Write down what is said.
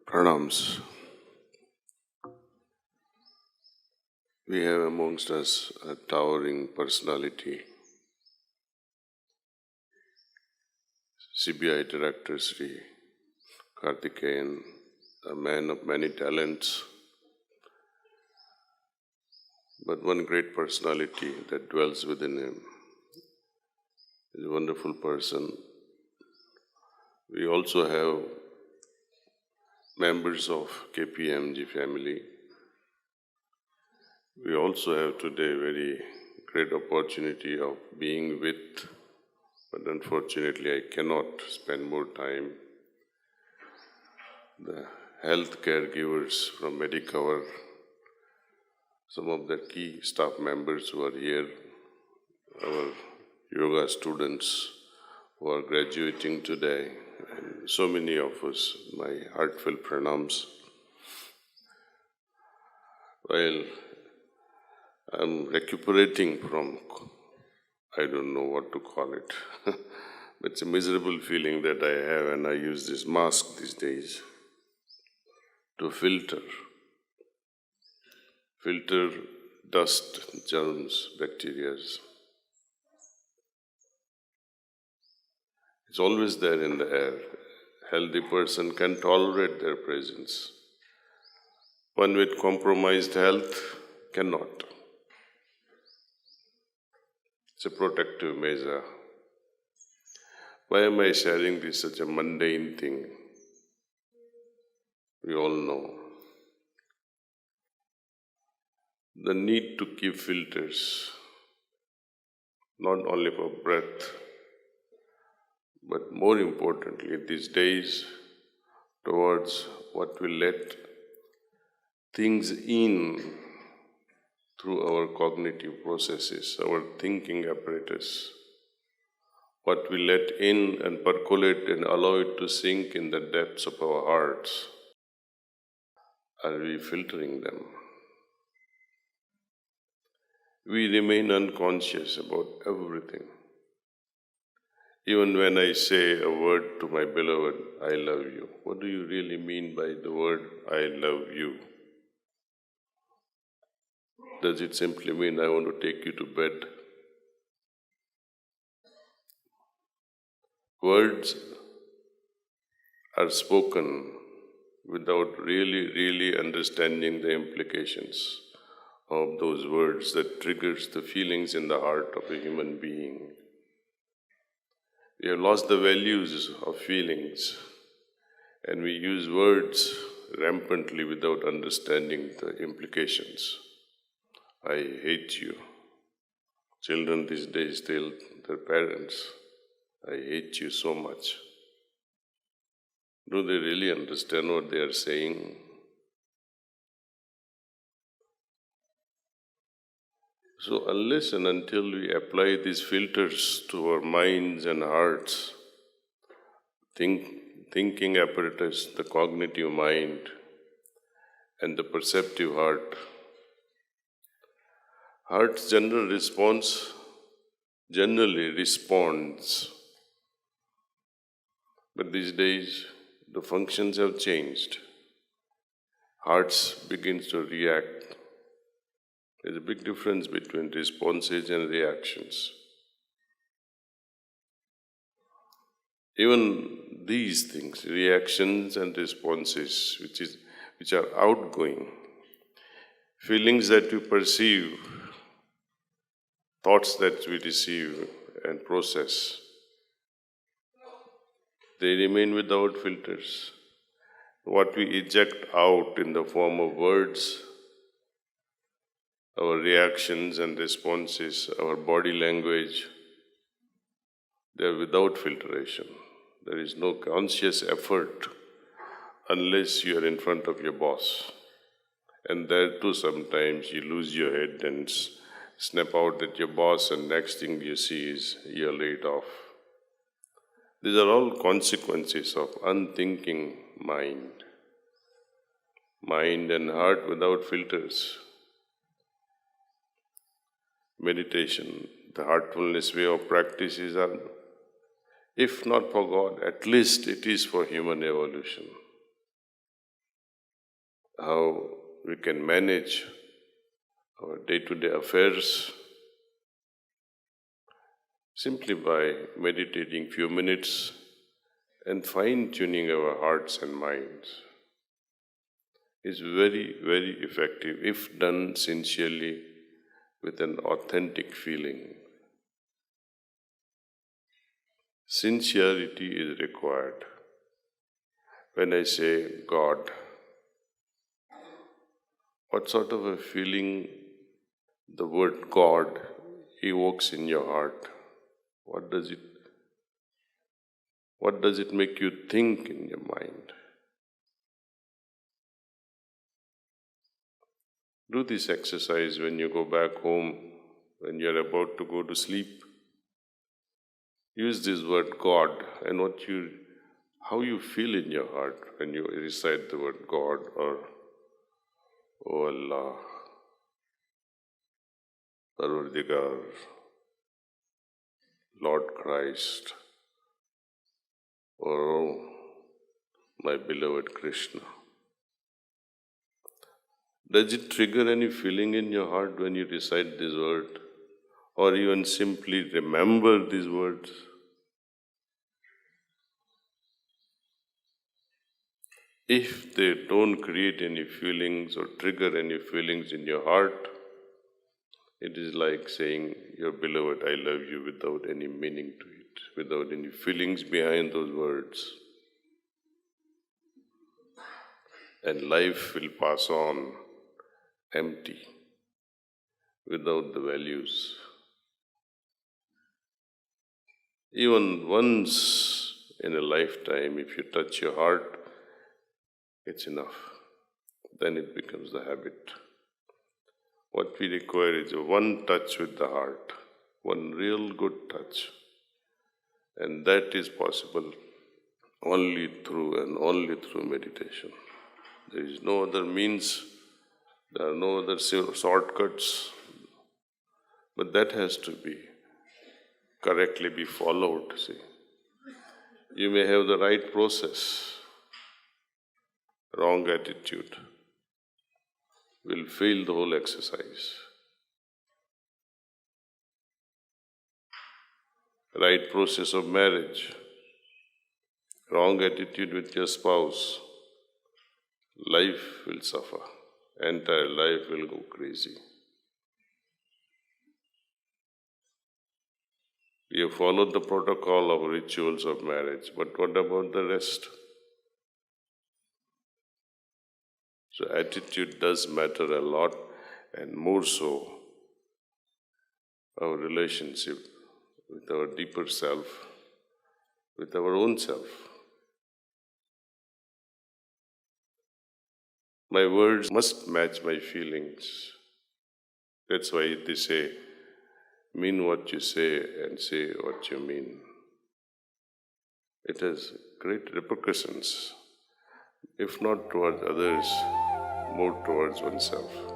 Pranams. We have amongst us a towering personality, CBI Director Sri Karthikeyan, a man of many talents, but one great personality that dwells within him. He's a wonderful person. We also have members of KPMG family. We also have today a very great opportunity of being with, but unfortunately I cannot spend more time. The health caregivers from Medicover, some of the key staff members who are here, our yoga students who are graduating today, and so many of us, my heartfelt pranams. While I'm recuperating from, I don't know what to call it, but it's a miserable feeling that I have, and I use this mask these days to filter dust, germs, bacteria. It's always there in the air. Healthy person can tolerate their presence. One with compromised health cannot. It's a protective measure. Why am I sharing this such a mundane thing? We all know. The need to keep filters, not only for breath, but more importantly these days towards what we let things in through our cognitive processes, our thinking apparatus, what we let in and percolate and allow it to sink in the depths of our hearts. Are we filtering them? We remain unconscious about everything. Even when I say a word to my beloved, I love you, what do you really mean by the word, I love you? Does it simply mean I want to take you to bed? Words are spoken without really understanding the implications of those words that triggers the feelings in the heart of a human being. We have lost the values of feelings, and we use words rampantly without understanding the implications. I hate you. Children these days tell their parents, I hate you so much. Do they really understand what they are saying? So unless and until we apply these filters to our minds and hearts, thinking apparatus, the cognitive mind, and the perceptive heart's generally responds. But these days, the functions have changed. Hearts begins to react. There's a big difference between responses and reactions. Even these things, reactions and responses, which are outgoing, feelings that we perceive, thoughts that we receive and process, they remain without filters. What we eject out in the form of words, our reactions and responses, our body language, they are without filtration. There is no conscious effort unless you are in front of your boss. And there too sometimes you lose your head and snap out at your boss, and next thing you see is you're laid off. These are all consequences of unthinking mind. Mind and heart without filters. Meditation, the heartfulness way of practices are, if not for God, at least it is for human evolution. how we can manage our day-to-day affairs simply by meditating few minutes and fine-tuning our hearts and minds is very, very effective if done sincerely with an authentic feeling. Sincerity is required. When I say God, what sort of a feeling the word God evokes in your heart? What does it make you think in your mind? Do this exercise when you go back home, when you are about to go to sleep. Use this word God and how you feel in your heart when you recite the word God or O Allah, Parvardigar, Lord Christ, or oh, my beloved Krishna. Does it trigger any feeling in your heart when you recite this word? Or even simply remember these words? If they don't create any feelings or trigger any feelings in your heart, it is like saying, your beloved, I love you, without any meaning to it, without any feelings behind those words. And life will pass on empty, without the values. Even once in a lifetime, if you touch your heart, it's enough. Then it becomes the habit. What we require is a one touch with the heart, one real good touch. And that is possible only through meditation. There is no other means, there are no other shortcuts, but that has to be correctly be followed, see. You may have the right process, wrong attitude will fail the whole exercise. Right process of marriage, wrong attitude with your spouse, life will suffer. Entire life will go crazy. We have followed the protocol of rituals of marriage, but what about the rest? So attitude does matter a lot, and more so our relationship with our deeper self, with our own self. My words must match my feelings. That's why they say, mean what you say and say what you mean. It has great repercussions, if not towards others, more towards oneself.